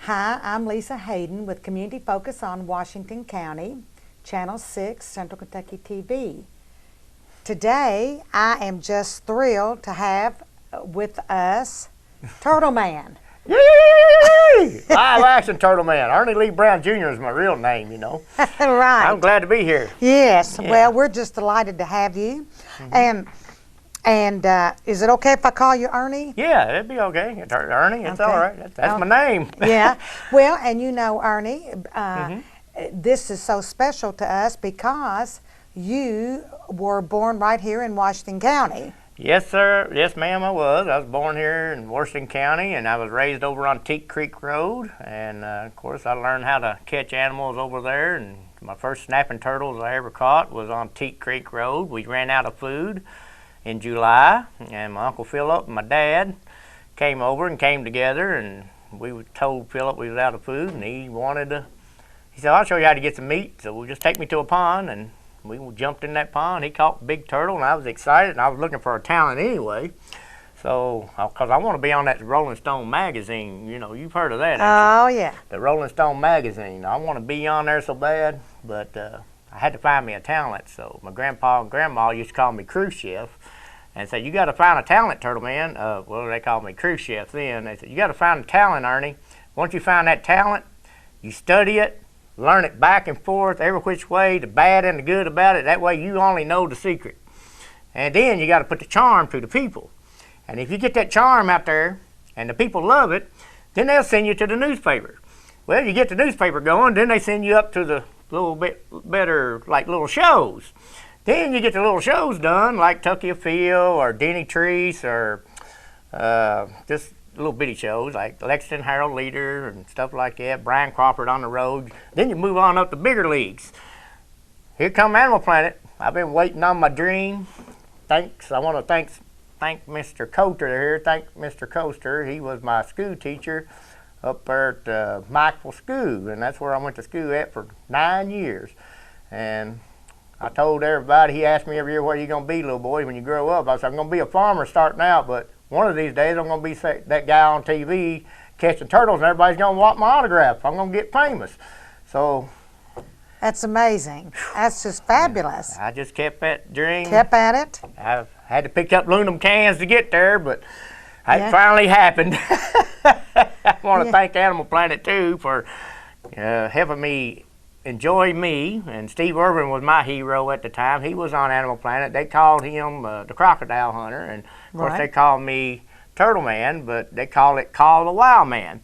Hi, I'm Lisa Haydon with Community Focus on Washington County, Channel 6, Central Kentucky TV. Today, I am just thrilled to have with us Turtleman. Yay! Live action Turtleman. Ernie Brown Jr. is my real name, you know. Right. I'm glad to be here. Yes. Yeah. Well, we're just delighted to have you. And is it okay if I call you Ernie? Yeah, it'd be okay. Ernie, it's Okay. all right. That's my name. Yeah. Well, and you know, Ernie, this is so special to us because you were born right here in Washington County. Yes, sir. Yes, ma'am, I was. I was born here in Washington County, and I was raised over on Teak Creek Road. And, of course, I learned how to catch animals over there. And my first snapping turtles I ever caught was on Teak Creek Road. We ran out of food in July, and my Uncle Philip and my dad came over and came together, and we told Philip we was out of food, and he said, I'll show you how to get some meat. So we'll just take me to a pond, and we jumped in that pond. He caught a big turtle, and I was excited, and I was looking for a talent anyway. So, because I want to be on that Rolling Stone magazine. You know, you've heard of that, Oh, yeah. the Rolling Stone magazine. I want to be on there so bad, but I had to find me a talent. So my grandpa and grandma used to call me cruise chef and said, you got to find a talent, Turtleman. Well, they called me cruise chef then. They said, you got to find a talent, Ernie. Once you find that talent, you study it, learn it back and forth, every which way, the bad and the good about it. That way you only know the secret. And then you got to put the charm to the people. And if you get that charm out there and the people love it, then they'll send you to the newspaper. Well, you get the newspaper going, then they send you up to the little bit better, like little shows. Then you get the little shows done, like Tucky Field or Denny Treese or just little bitty shows like Lexington Herald Leader and stuff like that, Brian Crawford on the road. Then you move on up to bigger leagues. Here come Animal Planet. I've been waiting on my dream. Thanks. I want to thank Mr. Coaster here. Thank Mr. Coaster. He was my school teacher up there at Mikeville School, and that's where I went to school at for 9 years. And I told everybody, he asked me every year, what are you going to be, little boy, when you grow up? I said, I'm going to be a farmer starting out, but one of these days I'm going to be that guy on TV catching turtles, and everybody's going to want my autograph. I'm going to get famous. So That's amazing. That's just fabulous. I just kept that dream. Kept at it. I had to pick up aluminum cans to get there, but it finally happened. I want to thank Animal Planet, too, for helping me enjoy me. And Steve Irwin was my hero at the time. He was on Animal Planet. They called him the Crocodile Hunter. And, of course, they called me Turtleman, but they call the Wild Man.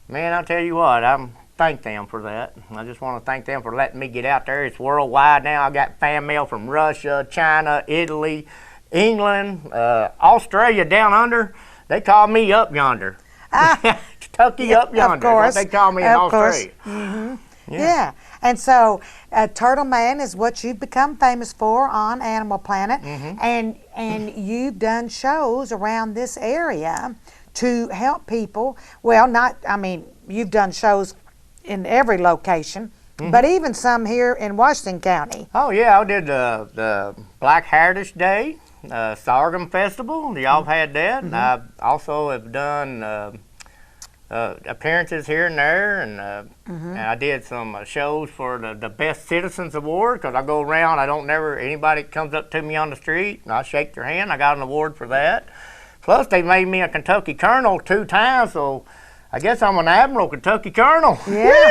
Man, I'll tell you what, thank them for that. I just want to thank them for letting me get out there. It's worldwide now. I got fan mail from Russia, China, Italy, England, Australia down under. They call me Up Yonder. Kentucky Up Yonder. Of course. They call me in Australia. Yeah. And so Turtleman is what you've become famous for on Animal Planet. And you've done shows around this area to help people. Well, you've done shows in every location, but even some here in Washington County. Oh, yeah. I did the Black Heritage Day, Sorghum Festival. Y'all had that. And I also have done appearances here and there, and I did some shows for the Best Citizens Award, because I go around, anybody that comes up to me on the street, and I shake their hand, I got an award for that. Plus, they made me a Kentucky Colonel 2 times, so I guess I'm an Admiral Kentucky Colonel. Yeah.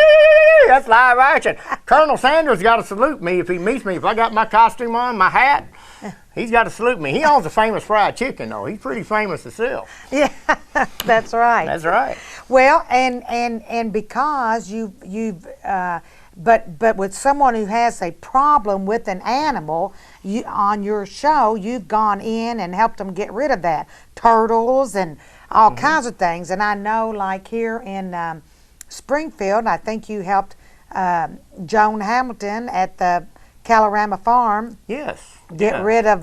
That's live action. Colonel Sanders got to salute me if he meets me. If I got my costume on, my hat, he's got to salute me. He owns a famous fried chicken, though. He's pretty famous himself. Yeah, that's right. That's right. Well, and because but with someone who has a problem with an animal, on your show, you've gone in and helped them get rid of that. Turtles and all kinds of things. And I know, like here in Springfield, I think you helped Joan Hamilton at the Calorama Farm. Yes. Get rid of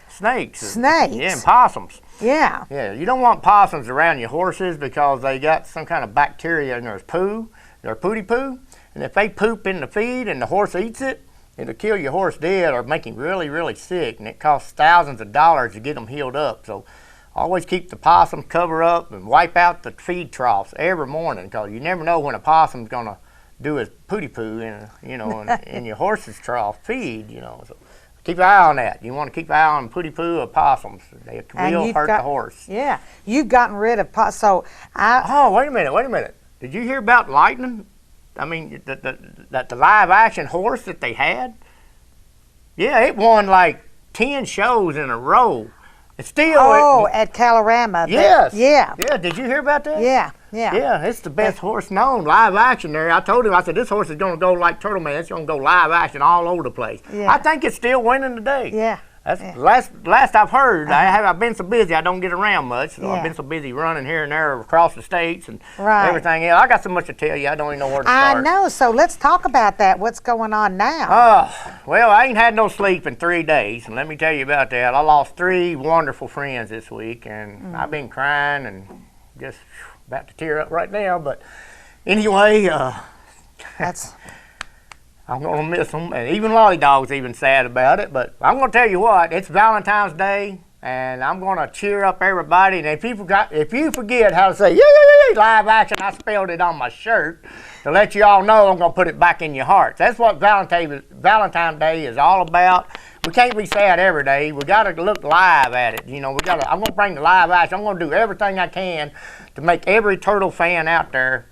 snakes. Yeah, and possums. Yeah. Yeah, you don't want possums around your horses because they got some kind of bacteria in their poo, their pooty poo. And if they poop in the feed and the horse eats it, it'll kill your horse dead or make him really, really sick. And it costs thousands of dollars to get them healed up. So always keep the possum cover up and wipe out the feed troughs every morning, because you never know when a possum's going to do his pooty poo in your horse's trough feed, So keep an eye on that. You want to keep an eye on pooty poo of possums. They will hurt the horse. Yeah, you've gotten rid of Oh, wait a minute. Did you hear about Lightning? I mean, the live action horse that they had? Yeah, it won like 10 shows in a row. It's still at Calorama. Yes. Yeah. Did you hear about that? Yeah. Yeah, it's the best horse known, live action there. I told him, I said, this horse is going to go like Turtleman. It's going to go live action all over the place. Yeah. I think it's still winning today. Yeah. That's last I've heard. I've been so busy I don't get around much. So I've been so busy running here and there across the states and everything else. I got so much to tell you, I don't even know where to start. I know. So let's talk about that. What's going on now? Well, I ain't had no sleep in 3 days, and let me tell you about that. I lost 3 wonderful friends this week, and I've been crying and just about to tear up right now. But anyway, That's. I'm going to miss them, and even Lolly Dog's even sad about it, but I'm going to tell you what, it's Valentine's Day, and I'm going to cheer up everybody, and if you forget how to say, live action, I spelled it on my shirt, to let you all know I'm going to put it back in your hearts. That's what Valentine's Day is all about. We can't be sad every day. We got to look live at it. I'm going to bring the live action. I'm going to do everything I can to make every turtle fan out there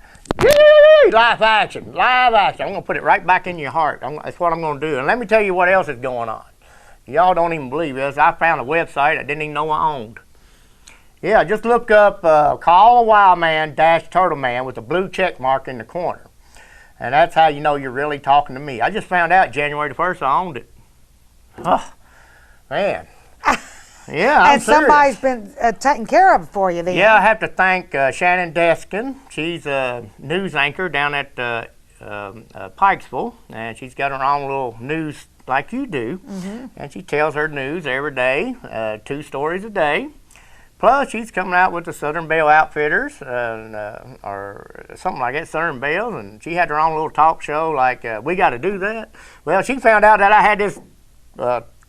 live action. I'm going to put it right back in your heart. That's what I'm going to do. And let me tell you what else is going on. Y'all don't even believe this. I found a website I didn't even know I owned. Yeah, just look up Call a Wild Man Turtleman with a blue check mark in the corner. And that's how you know you're really talking to me. I just found out January the 1st I owned it. Oh, man. Yeah, I'm and somebody's been taking care of it for you then. Yeah, I have to thank Shannon Deskin. She's a news anchor down at Pikesville, and she's got her own little news like you do, and she tells her news every day, 2 stories a day. Plus, she's coming out with the Southern Belle Outfitters, or something like that, Southern Belle, and she had her own little talk show like, We Got to Do That. Well, she found out that I had this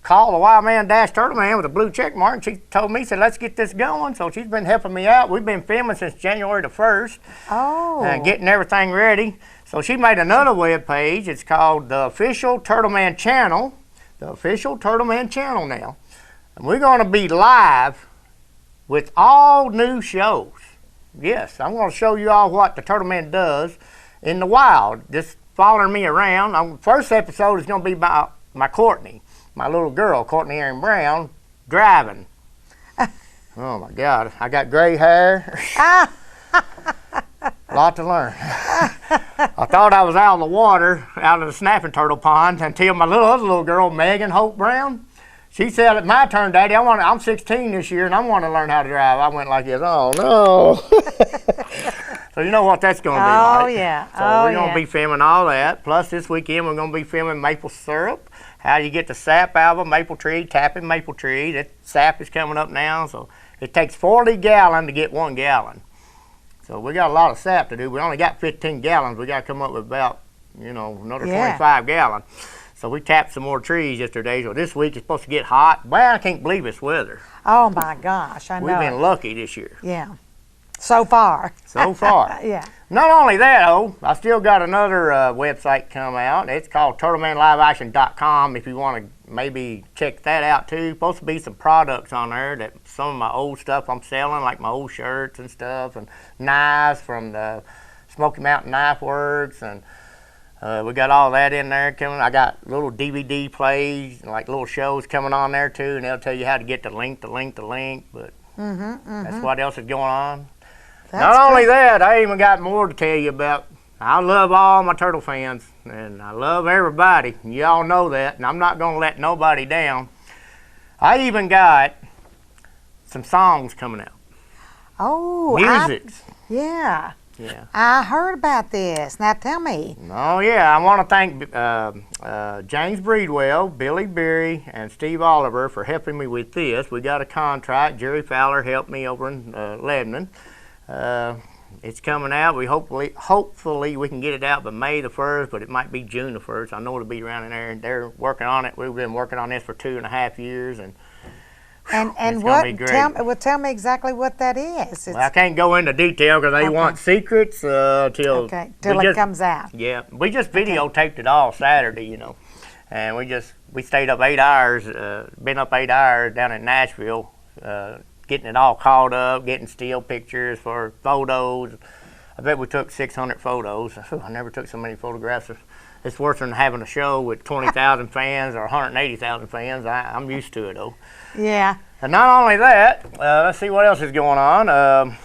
Call the Wild Man Turtleman with a blue check mark, and she told me, said, let's get this going. So she's been helping me out. We've been filming since January the 1st. And getting everything ready. So she made another web page. It's called the Official Turtleman Channel. The Official Turtleman Channel now. And we're going to be live with all new shows. Yes, I'm going to show you all what the Turtleman does in the wild. Just following me around. The first episode is going to be about my Courtney. My little girl, Ernie Brown, driving. Oh my God, I got gray hair. A lot to learn. I thought I was out of the water, out of the snapping turtle pond, until my other little girl, Megan Hope Brown, she said, it's my turn, Daddy. I'm 16 this year, and I want to learn how to drive. I went like this, oh no. So you know what that's going to be like. Oh yeah. So we're going to be filming all that. Plus this weekend we're going to be filming maple syrup. How you get the sap out of a maple tree, tapping maple tree. That sap is coming up now, so it takes 40 gallons to get 1 gallon. So we got a lot of sap to do. We only got 15 gallons. We got to come up with about, another 25 gallons. So we tapped some more trees yesterday. So this week it's supposed to get hot. Well, I can't believe this weather. Oh my gosh, I know. We've been lucky this year. Yeah. So far. So far. Yeah. Not only that, I still got another website come out. It's called TurtlemanLiveAction.com if you want to maybe check that out too. Supposed to be some products on there that some of my old stuff I'm selling, like my old shirts and stuff, and knives from the Smoky Mountain Knife Works, and we got all that in there coming. I got little DVD plays, like little shows coming on there too, and they'll tell you how to get the link. But that's what else is going on. Not only that, I even got more to tell you about. I love all my turtle fans, and I love everybody. You all know that, and I'm not going to let nobody down. I even got some songs coming out. Oh. Music. Yeah. Yeah. I heard about this. Now tell me. Oh, yeah. I want to thank James Breedwell, Billy Berry, and Steve Oliver for helping me with this. We got a contract. Jerry Fowler helped me over in Lebanon. It's coming out. We hopefully we can get it out by May the 1st, but it might be June the 1st. I know it'll be around in there. They're working on it. We've been working on this for 2.5 years, and And It's what? gonna be great. Tell me exactly what that is. Well, I can't go into detail because they want secrets till it comes out. Yeah, we just videotaped it all Saturday, you know, and we stayed up 8 hours. Been up 8 hours down in Nashville, getting it all caught up, getting still pictures for photos. I bet we took 600 photos. I never took so many photographs. It's worse than having a show with 20,000 fans or 180,000 fans. I'm used to it, though. Yeah. And not only that, let's see what else is going on.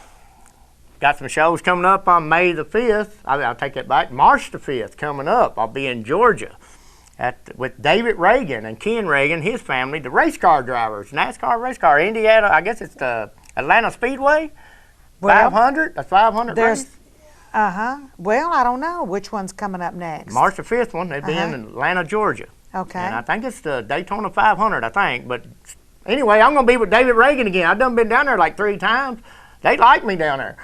Got some shows coming up on May the 5th. I'll take that back. March the 5th coming up. I'll be in Georgia with David Reagan and Ken Reagan, his family, the race car drivers, NASCAR race car, Indiana. I guess it's the Atlanta Speedway. 500. That's 500 race. Well, I don't know which one's coming up next. March the 5th one. They'll be in Atlanta, Georgia. Okay. And I think it's the Daytona 500, I think. But anyway, I'm going to be with David Reagan again. I've done been down there like 3 times. They like me down there.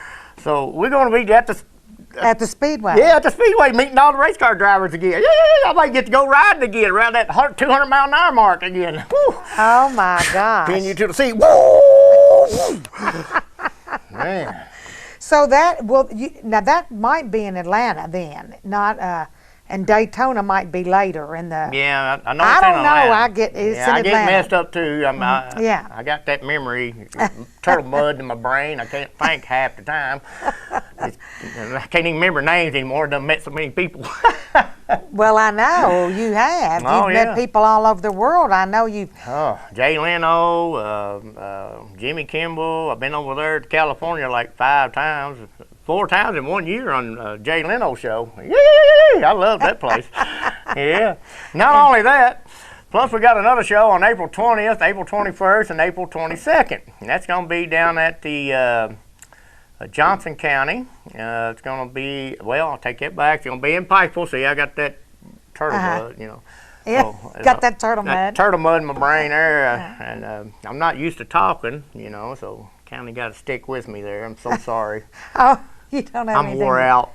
So we're going to be at the Speedway. Yeah, at the Speedway, meeting all the race car drivers again. Yeah, I might get to go riding again around that 200 mile an hour mark again. Woo. Oh my gosh. Pin you to the seat. Woo! Man. So that might be in Atlanta then, not and Daytona might be later in the. Yeah, I know. I it's don't in know. Atlanta. I get it's in I Atlanta. get messed up too. Yeah. I got that memory, turtle mud in my brain. I can't think half the time. I can't even remember names anymore. I've done met so many people. Well, I know you have. You've met people all over the world. I know you've. Oh, Jay Leno, Jimmy Kimball. I've been over there to California like 5 times. 4 times in 1 year on Jay Leno's show. Yay! I love that place. Yeah. Not only that, plus we got another show on April 20th, April 21st, and April 22nd. And that's going to be down at the Johnson County. It's going to be, well, I'll take that back. It's going to be in Pikeville. See, I got that turtle mud, you know. Yeah, so, got that turtle mud. Turtle mud in my brain there. And I'm not used to talking, you know, so kind of got to stick with me there. I'm so sorry. Oh. You don't have I'm anything. wore out.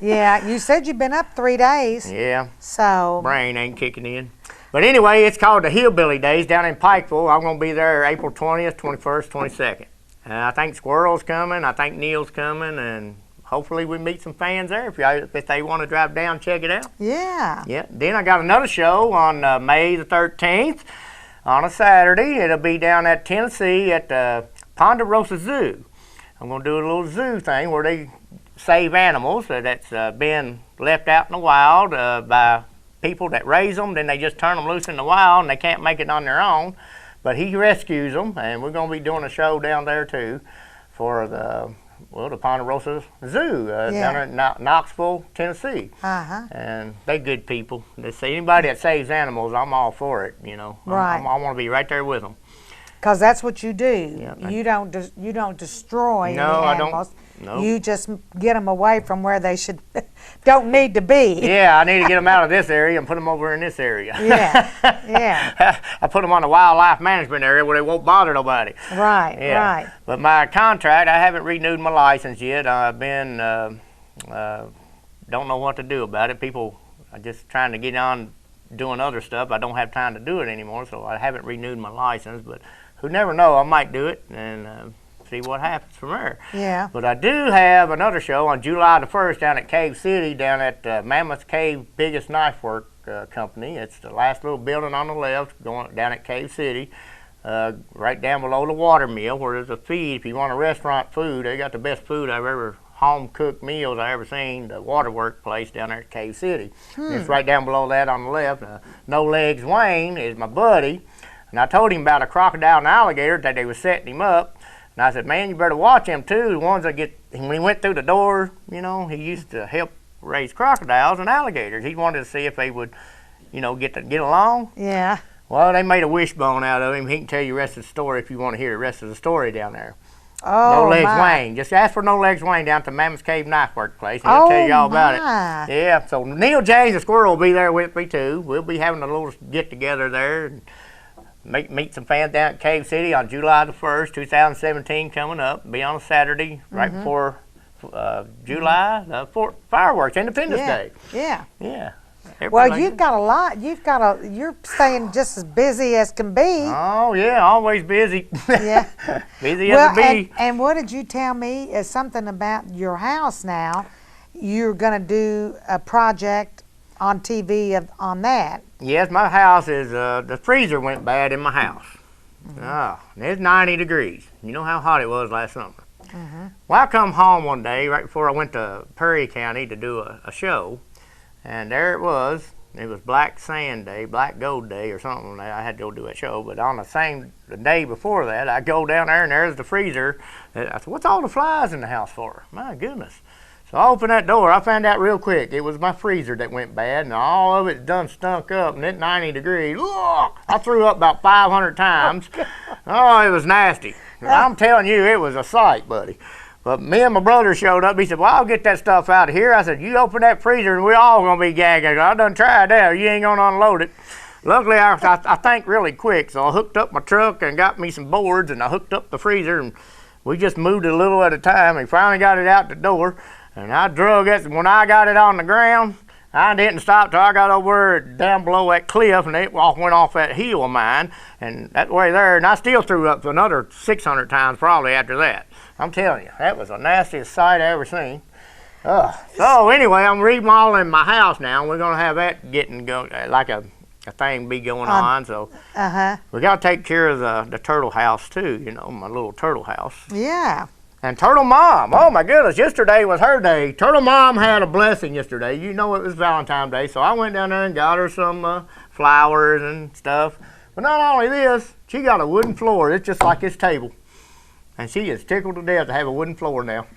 Yeah, you said you've been up 3 days. Yeah. So. Brain ain't kicking in. But anyway, it's called the Hillbilly Days down in Pikeville. I'm going to be there April 20th, 21st, 22nd. I think Squirrel's coming. I think Neil's coming. And hopefully we meet some fans there if they want to drive down, check it out. Yeah. Yeah. Then I got another show on May the 13th on a Saturday. It'll be down at Tennessee at the Ponderosa Zoo. I'm going to do a little zoo thing where they save animals that's been left out in the wild by people that raise them. Then they just turn them loose in the wild and they can't make it on their own. But he rescues them, and we're going to be doing a show down there too for the Ponderosa Zoo down in Knoxville, Tennessee. And they're good people. They say anybody that saves animals, I'm all for it. You know, right. I want to be right there with them. Because that's what you do. Yeah, you don't destroy any animals. I don't. No. You just get them away from where they don't need to be. Yeah, I need to get them out of this area and put them over in this area. Yeah, yeah. I put them on the wildlife management area where they won't bother nobody. Right, yeah. right. But my contract, I haven't renewed my license yet. I've been, don't know what to do about it. People are just trying to get on doing other stuff. I don't have time to do it anymore, so I haven't renewed my license. But who never know, I might do it and see what happens from there. Yeah. But I do have another show on July the 1st down at Cave City, down at Mammoth Cave Biggest Knife Work Company. It's the last little building on the left going down at Cave City, right down below the water mill where there's a feed. If you want a restaurant food, they got the best food I've ever, home-cooked meals I've ever seen, the waterwork place down there at Cave City. It's right down below that on the left. No Legs Wayne is my buddy. And I told him about a crocodile and alligator that they was setting him up. And I said, man, you better watch him too. The ones that when he went through the door, you know, he used to help raise crocodiles and alligators. He wanted to see if they would, you know, get along. Yeah. Well, they made a wishbone out of him. He can tell you the rest of the story if you want to hear the rest of the story down there. Oh, No Legs my. Wayne. Just ask for No Legs Wayne down at the Mammoth Cave Knife Work place, and he'll tell you all about it. Yeah, so Neil James the Squirrel will be there with me too. We'll be having a little get-together there. And meet some fans down at Cave City on July the 1st, 2017 coming up. Be on a Saturday right before July the 4th, fireworks, Independence Day. Yeah. Yeah. Well, you've got a lot. You're staying just as busy as can be. Oh yeah, always busy. Yeah. Busy as a bee. And what did you tell me is something about your house now? You're going to do a project on TV on that. Yes, my house is, the freezer went bad in my house. It's 90 degrees. You know how hot it was last summer. Well, I come home one day right before I went to Perry County to do a show, and there it was. It was Black Sand Day, Black Gold Day or something. I had to go do that show, but on the day before that, I go down there and there's the freezer. I said, what's all the flies in the house for? My goodness. So I opened that door. I found out real quick it was my freezer that went bad, and all of it done stunk up, and at 90 degrees, I threw up about 500 times. Oh, it was nasty. I'm telling you, it was a sight, buddy. But me and my brother showed up. He said, well, I'll get that stuff out of here. I said, you open that freezer and we're all going to be gagging. I done tried that. You ain't going to unload it. Luckily, I think really quick, so I hooked up my truck and got me some boards, and I hooked up the freezer, and we just moved it a little at a time. We finally got it out the door, and I drug it. When I got it on the ground, I didn't stop till I got over down below that cliff, and it went off that hill of mine, and that way there, and I still threw up another 600 times probably after that. I'm telling you, that was the nastiest sight I ever seen. So anyway, I'm remodeling my house now. We're gonna have that getting going, like a thing be going on. So we gotta take care of the turtle house too. You know, my little turtle house. Yeah. And Turtle Mom, oh my goodness, yesterday was her day. Turtle Mom had a blessing yesterday. You know it was Valentine's Day, so I went down there and got her some flowers and stuff. But not only this, she got a wooden floor. It's just like this table. And she is tickled to death to have a wooden floor now.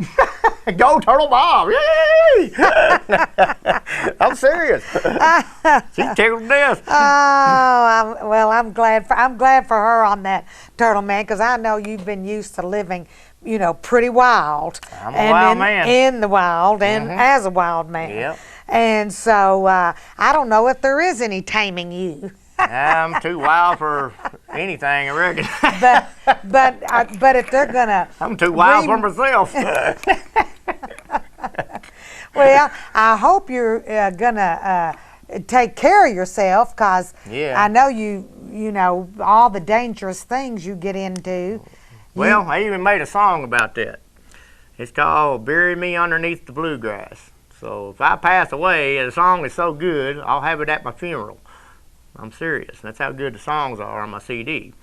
Go Turtle Mom! Yay! I'm serious. She's tickled to death. Oh, I'm glad for her on that, Turtle Man, because I know you've been used to living, you know, pretty wild. I'm a wild man. In the wild and as a wild man. Yep. And so I don't know if there is any taming you. I'm too wild for anything, I reckon. but if they're gonna, I'm too wild for myself. Well, I hope you're gonna take care of yourself, cause I know you know all the dangerous things you get into. Well, I even made a song about that. It's called "Bury Me Underneath the Bluegrass." So if I pass away, the song is so good, I'll have it at my funeral. I'm serious. That's how good the songs are on my CD.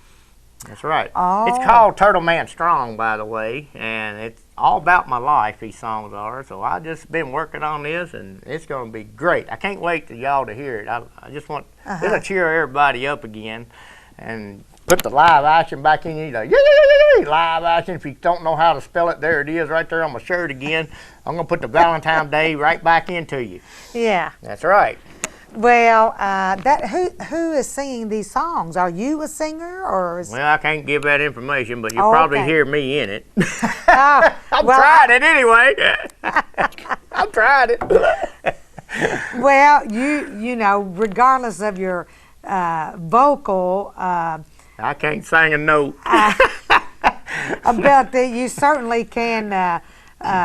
That's right. Oh. It's called Turtleman Strong, by the way, and it's all about my life, these songs are. So I just been working on this, and it's going to be great. I can't wait for y'all to hear it. I just want it'll cheer everybody up again, and put the live action back in you. Like, yay, live action. If you don't know how to spell it, there it is right there on my shirt again. I'm going to put the Valentine's Day right back into you. Yeah. That's right. Well, who is singing these songs? Are you a singer, or is... Well, I can't give that information, but you'll probably hear me in it. I'm trying it anyway. I'm trying it. Well, you know, regardless of your vocal, I can't sing a note. But you certainly can.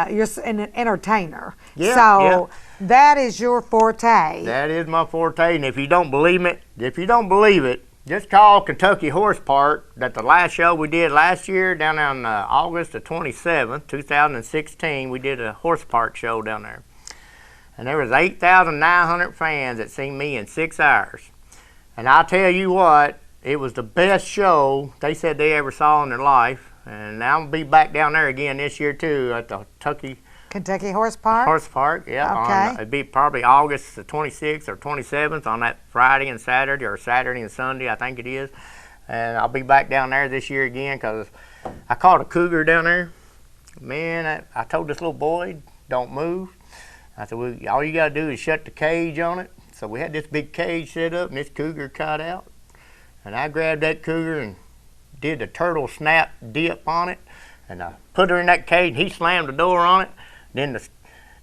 You're an entertainer. Yeah, so that is your forte. That is my forte, and if you don't believe it, just call Kentucky Horse Park. That the last show we did last year down on August the 27th, 2016, we did a horse park show down there. And there was 8,900 fans that seen me in 6 hours. And I'll tell you what, it was the best show they said they ever saw in their life. And I'm going to be back down there again this year, too, at the Kentucky Horse Park? Horse Park, yeah. Okay. It'd be probably August the 26th or 27th on that Friday and Saturday, or Saturday and Sunday, I think it is. And I'll be back down there this year again, because I caught a cougar down there. Man, I told this little boy, don't move. I said, well, all you got to do is shut the cage on it. So we had this big cage set up, and this cougar cut out. And I grabbed that cougar and did the turtle snap dip on it. And I put her in that cage, and he slammed the door on it. Then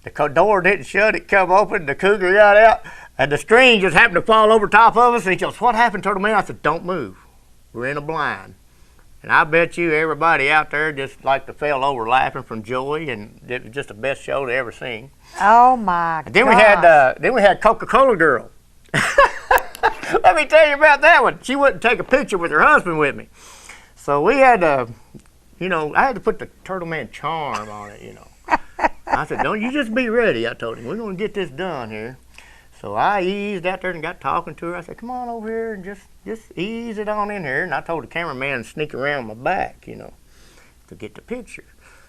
the door didn't shut, it come open, the cougar got out, and the string just happened to fall over top of us. And he goes, what happened, Turtleman? I said, don't move. We're in a blind. And I bet you everybody out there just like to fell over laughing from joy, and it was just the best show they ever seen. Oh my And then we had Coca-Cola Girl. Let me tell you about that one. She wouldn't take a picture with her husband with me. So we had to, I had to put the Turtleman charm on it, I said, don't you just be ready, I told him. We're going to get this done here. So I eased out there and got talking to her. I said, come on over here and just ease it on in here. And I told the cameraman to sneak around my back, to get the picture.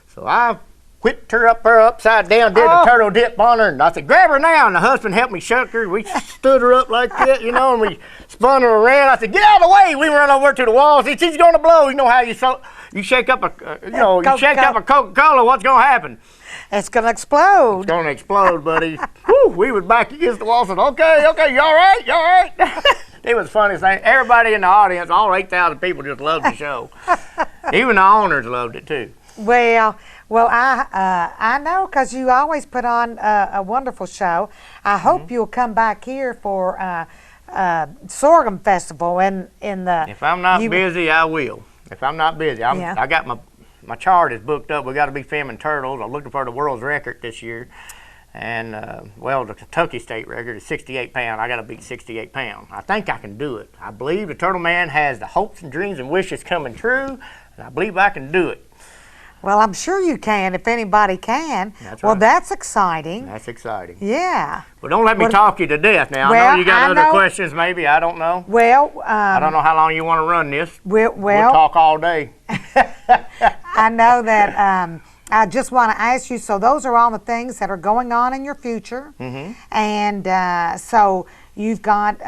So I whipped her up there upside down, did a turtle dip on her, and I said, grab her now. And the husband helped me shuck her. We stood her up like that, and we spun her around. I said, get out of the way. We run over to the wall. See, she's going to blow. You know how you shake up a, shake up a Coca-Cola, what's going to happen? It's going to explode. It's going to explode, buddy. Whew, we was back against the wall and said, okay, you all right? You all right? It was the funniest thing. Everybody in the audience, all 8,000 people just loved the show. Even the owners loved it, too. Well, I know because you always put on a wonderful show. I hope you'll come back here for Sorghum Festival in the. If I'm not busy, I will. If I'm not busy, I got my chart is booked up. We got to be filming turtles. I'm looking for the world's record this year, and the Kentucky state record is 68 pounds. I got to beat 68 pounds. I think I can do it. I believe the Turtleman has the hopes and dreams and wishes coming true, and I believe I can do it. Well, I'm sure you can if anybody can. That's well, right. That's exciting. That's exciting. Yeah. Well, don't let me talk you to death now. I know you got other questions maybe. I don't know. Well, I don't know how long you want to run this. We'll talk all day. I know that I just want to ask you, so those are all the things that are going on in your future. Mm-hmm. And so you've got,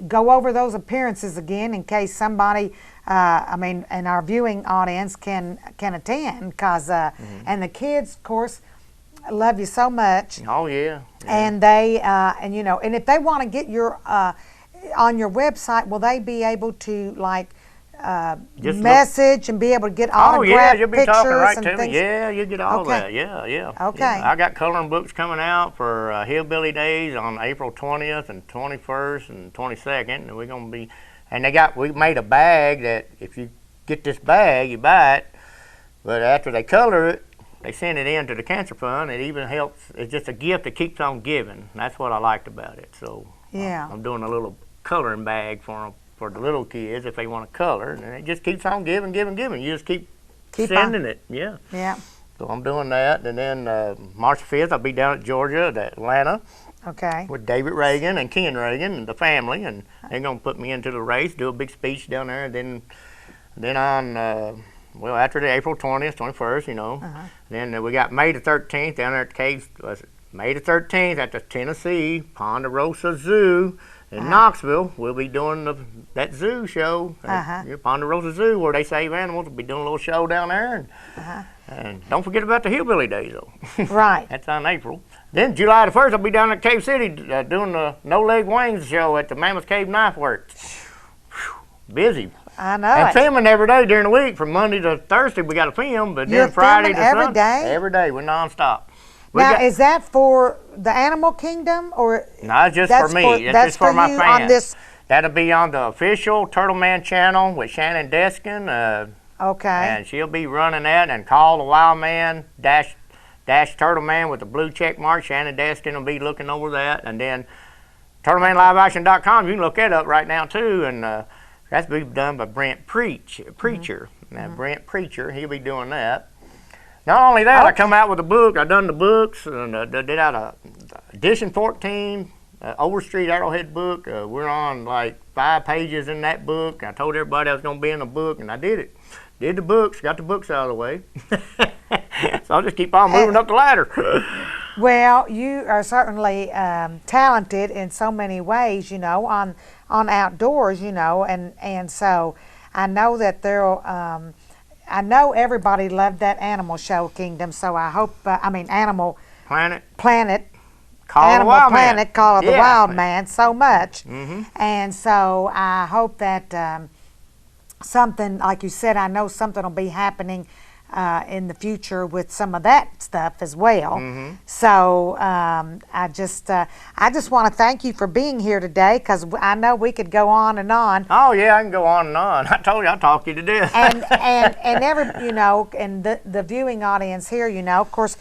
go over those appearances again in case somebody, and our viewing audience can attend, because and the kids, of course, love you so much. Oh yeah. And they and if they want to get your on your website, will they be able to message and be able to get autographed you'll be pictures talking right and to things? Me. Yeah, you get all that. Yeah. Okay. Yeah. I got coloring books coming out for Hillbilly Days on April 20th and 21st and 22nd, and we're gonna be. And we made a bag that if you get this bag, you buy it, but after they color it, they send it in to the Cancer Fund. It even helps. It's just a gift that keeps on giving. That's what I liked about it. So I'm doing a little coloring bag for them, for the little kids if they want to color, and it just keeps on giving. You just keep sending it. Yeah. So I'm doing that, and then March 5th I'll be down at Georgia, at Atlanta. Okay. With David Reagan and Ken Reagan and the family, and they're gonna put me into the race, do a big speech down there, and then on after the April 20th, 21st, then we got May the 13th down there at the caves. May the 13th at the Tennessee Ponderosa Zoo in Knoxville. We'll be doing that zoo show at Ponderosa Zoo, where they save animals. We'll be doing a little show down there, and don't forget about the Hillbilly Days, though. Right. That's on April. Then July the 1st, I'll be down at Cave City doing the No Leg Wings show at the Mammoth Cave Knife Works. Busy. I know. And filming every day during the week. From Monday to Thursday, we got to film, but then Friday to every Sunday. Day? Every day. We're nonstop. Is that for the Animal Kingdom, or? No, it's just for me. It's just for my fans. On this... That'll be on the official Turtleman channel with Shannon Deskin. Okay. And she'll be running that, and Call the Wild Man dash Turtleman with the blue check mark. Shannon Deskin will be looking over that. And then TurtlemanLiveAction.com, you can look that up right now too. And that's being done by Brent Preacher. Now, Brent Preacher, he'll be doing that. Not only that, I come out with a book. I done the books, and did out a edition 14 Overstreet Arrowhead book. We're on like 5 pages in that book. I told everybody I was going to be in the book, and I did it. Did the books, got the books out of the way. So I'll just keep on moving up the ladder. Well, you are certainly talented in so many ways, on outdoors, and so I know that I know everybody loved that Animal Show Kingdom, so I hope, Animal Planet. Animal Planet, Call of the Wild Man, so much. Mm-hmm. And so I hope that something, like you said, I know something will be happening in the future with some of that stuff as well. Mm-hmm. So I just want to thank you for being here today, because I know we could go on and on. Oh yeah, I can go on and on. I told you I'll talk you to death. and and the viewing audience here, of course,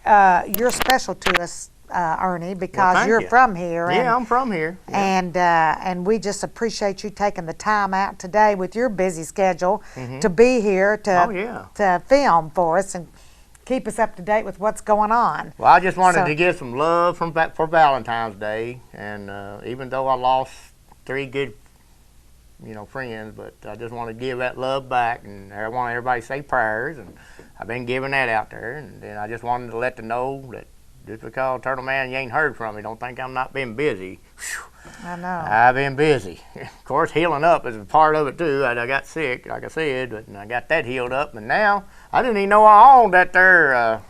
you're special to us Ernie, because thank you're you. from here. Yeah, I'm from here. And we just appreciate you taking the time out today with your busy schedule to be here to film for us and keep us up to date with what's going on. Well, I just wanted to give some love for Valentine's Day, and even though I lost 3 good, friends, but I just want to give that love back, and I want everybody to say prayers, and I've been giving that out there, and then I just wanted to let them know that just because Turtleman, you ain't heard from me, don't think I'm not been busy. Whew. I know. I've been busy. Of course, healing up is a part of it too. I got sick, like I said, but I got that healed up, and now I didn't even know I owned that there.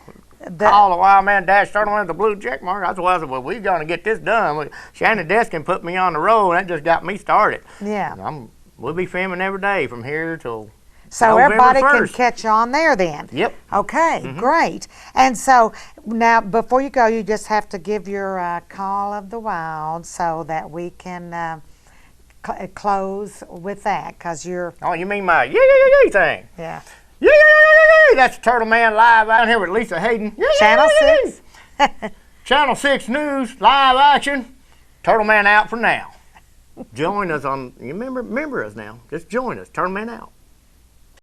Call the Wild Man Dash Turtleman with the blue check mark. That's why I said, well, we're going to get this done. Shannon Deskin put me on the road, and that just got me started. Yeah. We'll be filming every day from here till so November everybody 1st. can catch on there then. Yep. Okay, great. And so now, before you go, you just have to give your Call of the Wild so that we can close with that, because you're... Oh, you mean my yay thing? Yeah. Yay! That's Turtleman live out here with Lisa Haydon. Channel 6. Channel 6 News, live action. Turtleman out for now. Join us on, you remember us now. Just join us. Turtleman out.